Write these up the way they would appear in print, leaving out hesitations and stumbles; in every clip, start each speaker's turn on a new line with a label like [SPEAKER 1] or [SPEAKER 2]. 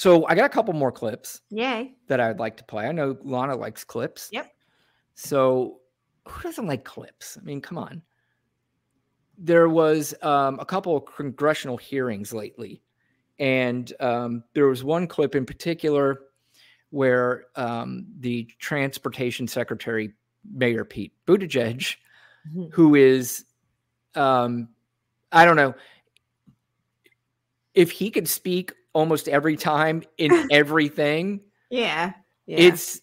[SPEAKER 1] So I got a couple more clips.
[SPEAKER 2] Yay.
[SPEAKER 1] That I'd like to play. I know Lana likes clips.
[SPEAKER 2] Yep.
[SPEAKER 1] So who doesn't like clips? I mean, come on. There was a couple of congressional hearings lately. And there was one clip in particular where the Transportation Secretary, Mayor Pete Buttigieg, who is, I don't know, if he could speak almost every time in everything.
[SPEAKER 2] Yeah.
[SPEAKER 1] It's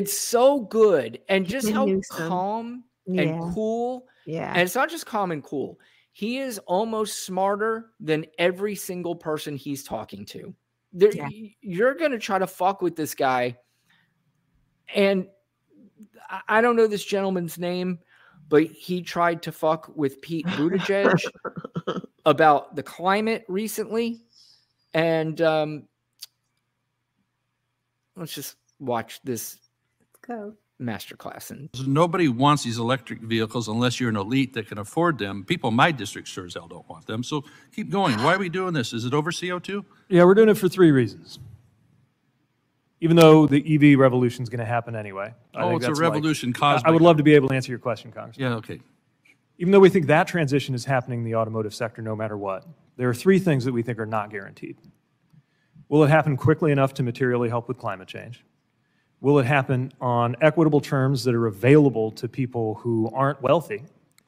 [SPEAKER 1] so good. And just how calm and cool.
[SPEAKER 2] Yeah.
[SPEAKER 1] And it's not just calm and cool. He is almost smarter than every single person he's talking to. You're going to try to fuck with this guy. And I don't know this gentleman's name, but he tried to fuck with Pete Buttigieg about the climate recently. And let's just watch this masterclass. And
[SPEAKER 3] nobody wants these electric vehicles unless you're an elite that can afford them. People in my district sure as hell don't want them. So keep going. Why are we doing this? Is it over CO2?
[SPEAKER 4] Yeah, we're doing it for 3 reasons. Even though the EV revolution is going to happen anyway.
[SPEAKER 3] Oh, it's a revolution caused by...
[SPEAKER 4] I would love to be able to answer your question, Congressman.
[SPEAKER 3] Yeah, okay.
[SPEAKER 4] Even though we think that transition is happening in the automotive sector no matter what, there are 3 things that we think are not guaranteed. Will it happen quickly enough to materially help with climate change? Will it happen on equitable terms that are available to people who aren't wealthy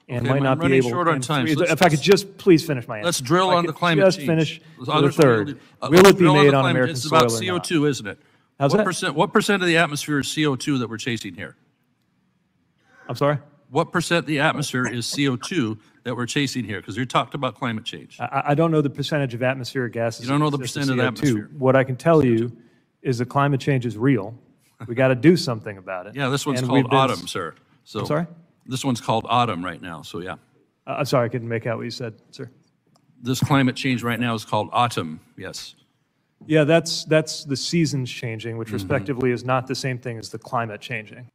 [SPEAKER 4] and might not be able?
[SPEAKER 3] Short on time.
[SPEAKER 4] If I could just please finish my answer.
[SPEAKER 3] Let's drill on the climate change.
[SPEAKER 4] Just finish the third. Will it be made on American soil or not?
[SPEAKER 3] It's about CO2, isn't it? What percent of the atmosphere is CO2 that we're chasing here?
[SPEAKER 4] I'm sorry?
[SPEAKER 3] What percent of the atmosphere is CO2 that we're chasing here? Because you talked about climate change.
[SPEAKER 4] I don't know the percentage of atmospheric gases.
[SPEAKER 3] You don't know the percent of the atmosphere.
[SPEAKER 4] What I can tell you is that climate change is real. We got to do something about it.
[SPEAKER 3] Yeah, this one's called autumn, sir. So
[SPEAKER 4] I'm sorry?
[SPEAKER 3] This one's called autumn right now, so yeah.
[SPEAKER 4] I'm sorry, I couldn't make out what you said, sir.
[SPEAKER 3] This climate change right now is called autumn, yes.
[SPEAKER 4] Yeah, that's the seasons changing, which respectively is not the same thing as the climate changing.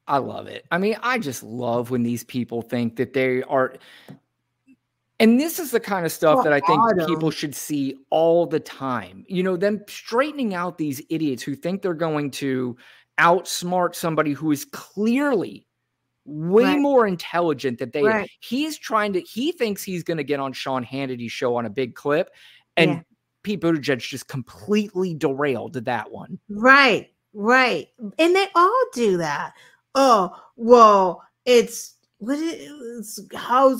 [SPEAKER 1] I love it. I mean, I just love when these people think that they are... And this is the kind of stuff that I think people should see all the time. You know, them straightening out these idiots who think they're going to outsmart somebody who is clearly way more intelligent than they are. He thinks he's going to get on Sean Hannity's show on a big clip. And Pete Buttigieg just completely derailed that one.
[SPEAKER 2] Right. And they all do that. Oh, well, how's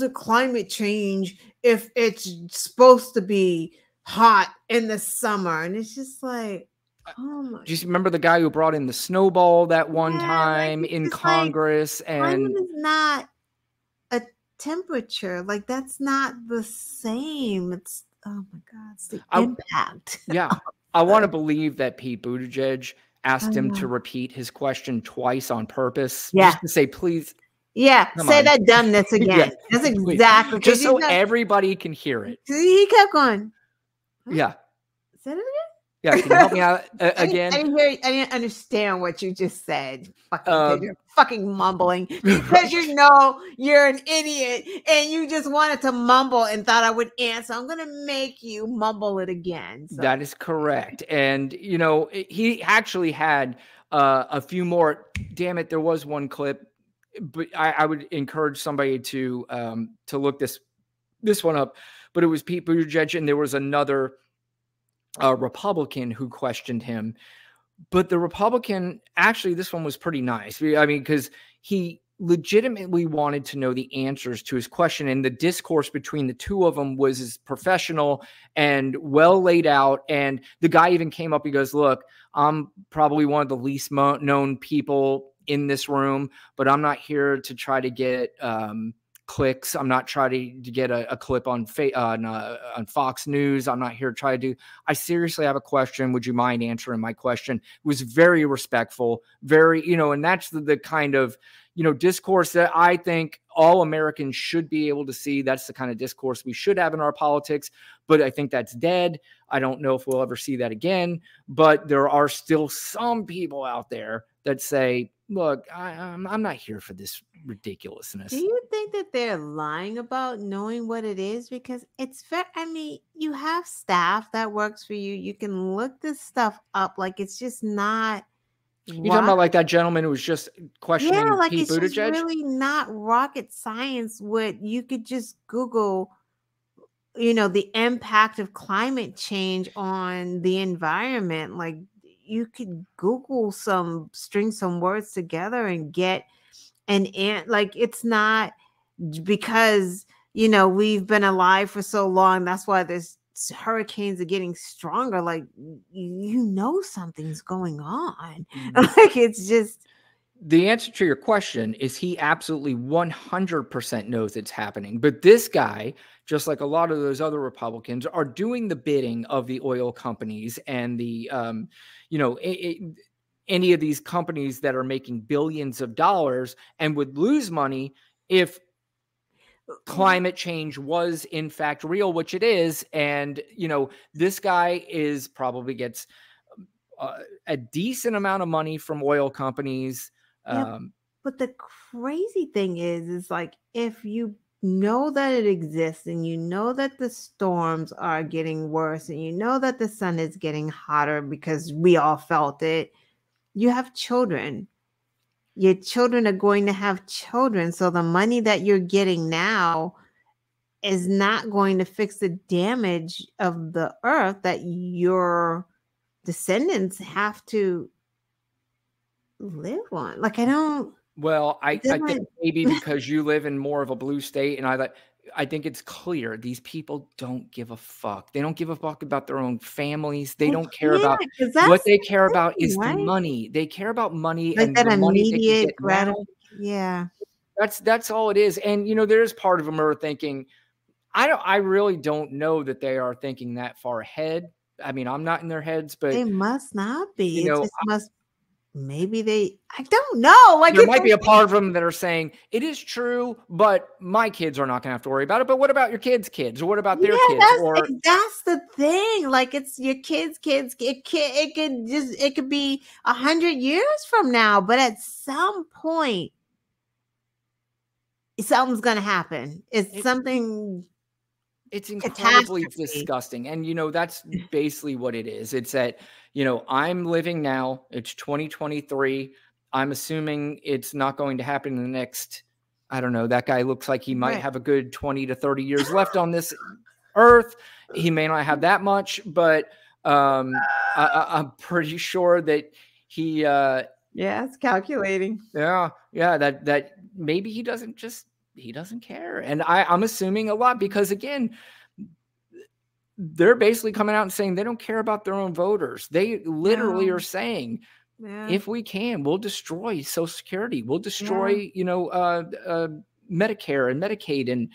[SPEAKER 2] the climate change if it's supposed to be hot in the summer? And it's just like, oh my.
[SPEAKER 1] Do you remember the guy who brought in the snowball that one time in Congress? And
[SPEAKER 2] climate is not a temperature. Like, that's not the same. It's, oh my God, it's the impact.
[SPEAKER 1] Yeah. I want to believe that Pete Buttigieg asked him to repeat his question twice on purpose. Just to say, please.
[SPEAKER 2] Yeah, say that dumbness again. That's exactly.
[SPEAKER 1] Just so everybody can hear it.
[SPEAKER 2] He kept going.
[SPEAKER 1] Yeah.
[SPEAKER 2] Say it again?
[SPEAKER 1] Yeah, can you help me out again?
[SPEAKER 2] I didn't understand what you just said. You're fucking mumbling because you know you're an idiot and you just wanted to mumble and thought I would answer. I'm going to make you mumble it again. So.
[SPEAKER 1] That is correct. And, you know, he actually had a few more. Damn it, there was one clip. But I would encourage somebody to look this one up. But it was Pete Buttigieg, and there was another Republican who questioned him. But the Republican, actually, this one was pretty nice. I mean, because he legitimately wanted to know the answers to his question, and the discourse between the two of them was as professional and well laid out. And the guy even came up. He goes, "Look, I'm probably one of the least known people in this room, but I'm not here to try to get clicks. I'm not trying to get a clip on Fox News. I'm not here to try to do. I seriously have a question. Would you mind answering my question?" It was very respectful, very, you know, and that's the kind of, you know, discourse that I think all Americans should be able to see. That's the kind of discourse we should have in our politics. But I think that's dead. I don't know if we'll ever see that again. But there are still some people out there that say, look, I'm not here for this ridiculousness.
[SPEAKER 2] Do you think that they're lying about knowing what it is? Because it's fair. I mean, you have staff that works for you. You can look this stuff up. Like, it's just not.
[SPEAKER 1] You talking about like that gentleman who was just questioning
[SPEAKER 2] Yeah, like
[SPEAKER 1] Pete
[SPEAKER 2] it's just
[SPEAKER 1] Buttigieg?
[SPEAKER 2] really not rocket science. What you could just Google, you know, the impact of climate change on the environment. Like, you could Google string some words together and get like, it's not because, you know, we've been alive for so long. That's why there's hurricanes are getting stronger. Like, you know, something's going on. Like, it's just.
[SPEAKER 1] The answer to your question is he absolutely 100% knows it's happening. But this guy, just like a lot of those other Republicans, are doing the bidding of the oil companies and the, you know, any of these companies that are making billions of dollars and would lose money if climate change was in fact real, which it is. And, you know, this guy probably gets a decent amount of money from oil companies.
[SPEAKER 2] Yeah, but the crazy thing is like, if you know that it exists and you know that the storms are getting worse and you know that the sun is getting hotter because we all felt it, you have children. Your children are going to have children. So the money that you're getting now is not going to fix the damage of the earth that your descendants have to live on. Like, I don't.
[SPEAKER 1] Well, I think maybe because you live in more of a blue state, and I think it's clear these people don't give a fuck. They don't give a fuck about their own families. They don't care about what they care about is the money. They care about money,
[SPEAKER 2] like
[SPEAKER 1] and
[SPEAKER 2] that
[SPEAKER 1] the money they can
[SPEAKER 2] immediate
[SPEAKER 1] get now.
[SPEAKER 2] Yeah.
[SPEAKER 1] That's all it is. And, you know, there's part of them are thinking, I really don't know that they are thinking that far ahead. I mean, I'm not in their heads, but
[SPEAKER 2] they must not be.
[SPEAKER 1] You know,
[SPEAKER 2] it just must. Maybe I don't know. Like,
[SPEAKER 1] there might be a part of them that are saying it is true, but my kids are not going to have to worry about it. But what about your kids' kids? Or what about their kids?
[SPEAKER 2] That's the thing. Like, it's your kids' kids. It could be 100 years from now, but at some point, something's going to happen. It's something.
[SPEAKER 1] It's incredibly disgusting. And, you know, that's basically what it is. It's that, you know, I'm living now. It's 2023. I'm assuming it's not going to happen in the next, I don't know. That guy looks like he might have a good 20 to 30 years left on this earth. He may not have that much, but I'm pretty sure that he
[SPEAKER 2] it's calculating.
[SPEAKER 1] Yeah, that maybe he doesn't care. And I'm assuming a lot because, again, they're basically coming out and saying they don't care about their own voters. They literally are saying, if we can, we'll destroy Social Security. We'll destroy, you know, Medicare and Medicaid. And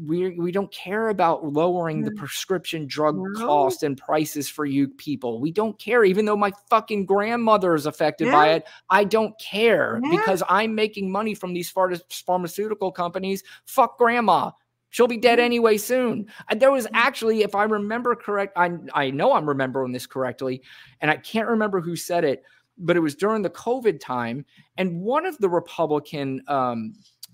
[SPEAKER 1] we don't care about lowering the prescription drug cost and prices for you people. We don't care. Even though my fucking grandmother is affected by it, I don't care because I'm making money from these pharmaceutical companies. Fuck grandma. She'll be dead anyway soon. There was actually, if I remember correct, I know I'm remembering this correctly, and I can't remember who said it, but it was during the COVID time, and one of the Republican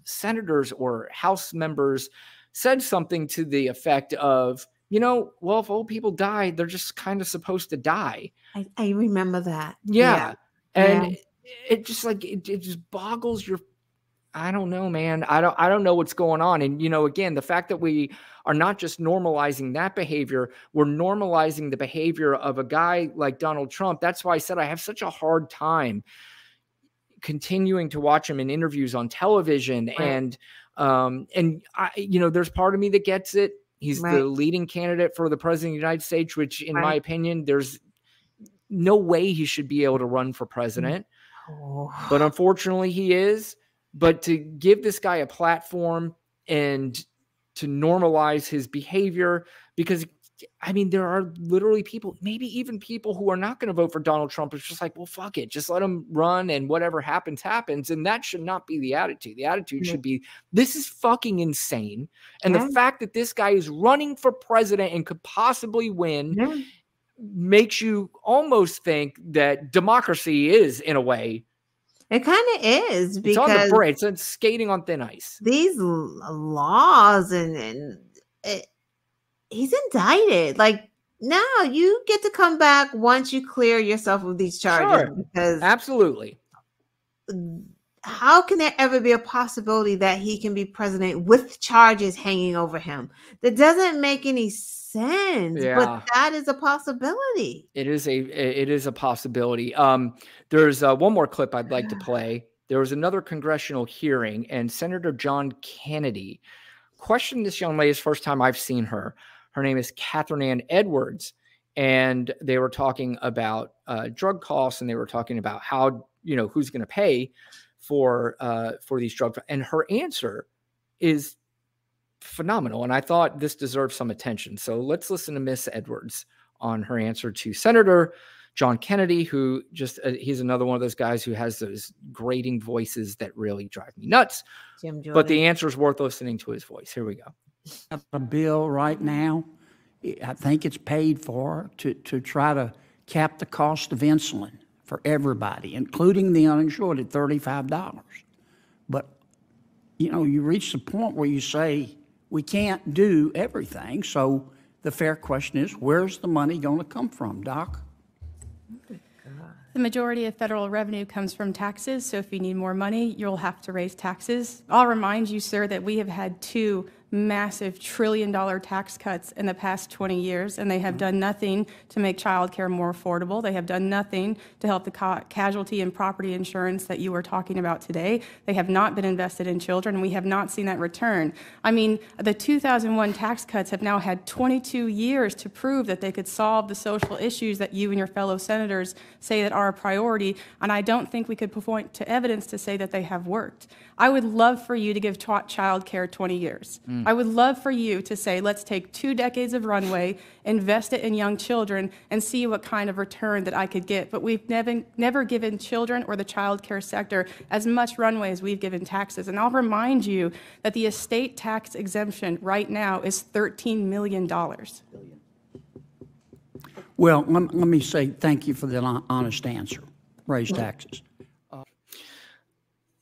[SPEAKER 1] senators or House members said something to the effect of, you know, well, if old people die, they're just kind of supposed to die.
[SPEAKER 2] I remember that.
[SPEAKER 1] Yeah. And it just like, it just boggles your, I don't know, man. I don't know what's going on. And, you know, again, the fact that we are not just normalizing that behavior, we're normalizing the behavior of a guy like Donald Trump. That's why I said I have such a hard time continuing to watch him in interviews on television. And I, you know, there's part of me that gets it. He's the leading candidate for the president of the United States, which in my opinion, there's no way he should be able to run for president. But unfortunately he is. But to give this guy a platform and to normalize his behavior, because I mean, there are literally people, maybe even people who are not going to vote for Donald Trump. It's just like, well, fuck it. Just let him run and whatever happens, happens. And that should not be the attitude. The attitude should be, this is fucking insane. And the fact that this guy is running for president and could possibly win makes you almost think that democracy is, in a way,
[SPEAKER 2] It kind of is,
[SPEAKER 1] It's on the
[SPEAKER 2] because
[SPEAKER 1] brink. It's skating on thin ice.
[SPEAKER 2] these laws and he's indicted. Like, now you get to come back once you clear yourself of these charges.
[SPEAKER 1] Sure.
[SPEAKER 2] Because
[SPEAKER 1] Absolutely.
[SPEAKER 2] how can there ever be a possibility that he can be president with charges hanging over him? That doesn't make any sense.
[SPEAKER 1] Yeah.
[SPEAKER 2] But that is a possibility.
[SPEAKER 1] It is a possibility. There's one more clip I'd like to play. There was another congressional hearing, and Senator John Kennedy questioned this young lady. It's the first time I've seen her. Her name is Catherine Ann Edwards, and they were talking about drug costs, and they were talking about how, who's going to pay for these drugs. And her answer is phenomenal, and I thought this deserves some attention. So let's listen to Miss Edwards on her answer to Senator John Kennedy, who just he's another one of those guys who has those grating voices that really drive me nuts.
[SPEAKER 2] Jim Jordan.
[SPEAKER 1] But the answer is worth listening to his voice. Here we go.
[SPEAKER 5] A bill right now, I think it's paid for to try to cap the cost of insulin for everybody, including the uninsured, at $35. But, you reach the point where you say, we can't do everything. So the fair question is, where's the money going to come from, Doc?
[SPEAKER 6] The majority of federal revenue comes from taxes, so if you need more money, you'll have to raise taxes. I'll remind you, sir, that we have had 2 massive trillion-dollar tax cuts in the past 20 years, and they have done nothing to make child care more affordable. They have done nothing to help the casualty and property insurance that you were talking about today. They have not been invested in children, and we have not seen that return. I mean, the 2001 tax cuts have now had 22 years to prove that they could solve the social issues that you and your fellow senators say that are a priority, and I don't think we could point to evidence to say that they have worked. I would love for you to give child care 20 years. I would love for you to say, let's take 2 decades of runway, invest it in young children, and see what kind of return that I could get. But we've never given children or the child care sector as much runway as we've given taxes. And I'll remind you that the estate tax exemption right now is $13 million.
[SPEAKER 5] Well, let me say thank you for the honest answer. Raise taxes.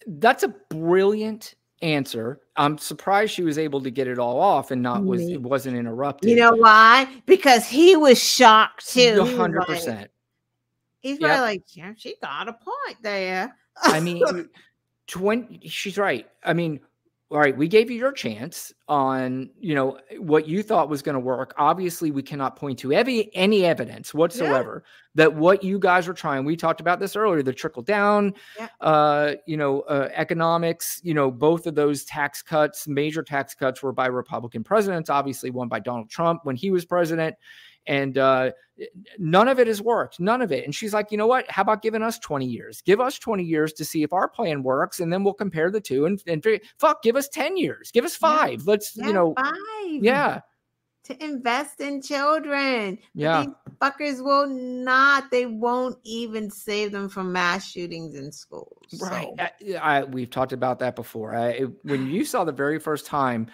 [SPEAKER 1] That's a brilliant answer. I'm surprised she was able to get it all off and it wasn't interrupted.
[SPEAKER 2] You know why? Because he was shocked too.
[SPEAKER 1] 100%.
[SPEAKER 2] He's probably like, yeah, she got a point there.
[SPEAKER 1] I mean, she's right. I mean, all right, we gave you your chance on, what you thought was going to work. Obviously, we cannot point to any evidence whatsoever that what you guys were trying. We talked about this earlier, the trickle down, economics, both of those tax cuts, major tax cuts were by Republican presidents, obviously one by Donald Trump when he was president. And none of it has worked. None of it. And she's like, you know what? How about giving us 20 years? Give us 20 years to see if our plan works. And then we'll compare the two and give us 10 years. Give us 5. Let's, 5. Yeah.
[SPEAKER 2] To invest in children.
[SPEAKER 1] Yeah.
[SPEAKER 2] These fuckers they won't even save them from mass shootings in schools.
[SPEAKER 1] Right. So. We've talked about that before. When you saw the very first time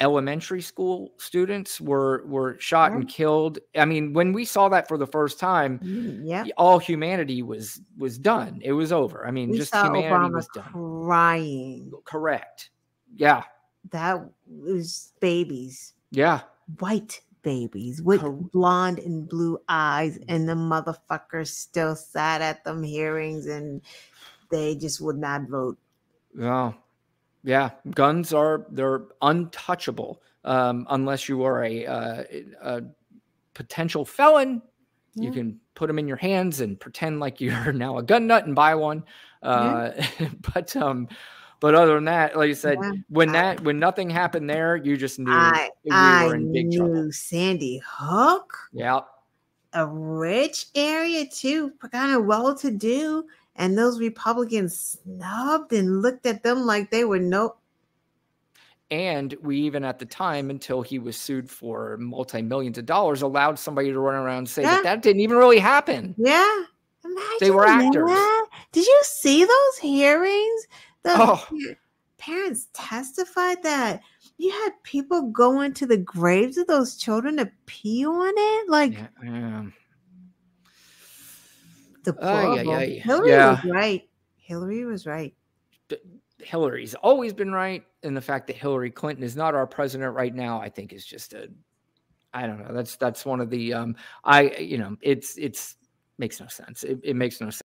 [SPEAKER 1] elementary school students were shot and killed. I mean, when we saw that for the first time, all humanity was done. It was over. I mean, just humanity Obama was done.
[SPEAKER 2] Crying.
[SPEAKER 1] Correct. Yeah.
[SPEAKER 2] That was babies.
[SPEAKER 1] Yeah.
[SPEAKER 2] White babies with blonde and blue eyes, and the motherfuckers still sat at them hearings and they just would not vote.
[SPEAKER 1] Oh. Yeah, guns they're untouchable unless you are a potential felon. You can put them in your hands and pretend like you're now a gun nut and buy one. But other than that, like I said, when nothing happened there, you just knew we were in big trouble.
[SPEAKER 2] Sandy Hook.
[SPEAKER 1] Yeah,
[SPEAKER 2] a rich area too, kind of well-to-do. And those Republicans snubbed and looked at them like they were
[SPEAKER 1] And we even at the time, until he was sued for multi-millions of dollars, allowed somebody to run around and say that didn't even really happen.
[SPEAKER 2] Yeah. Imagine
[SPEAKER 1] they were actors.
[SPEAKER 2] That. Did you see those hearings? The parents testified that you had people going to the graves of those children to pee on it. Like, the poor Hillary was right. Hillary was right.
[SPEAKER 1] Hillary's always been right. And the fact that Hillary Clinton is not our president right now, I think is just I don't know. That's one of the, it's makes no sense. It makes no sense.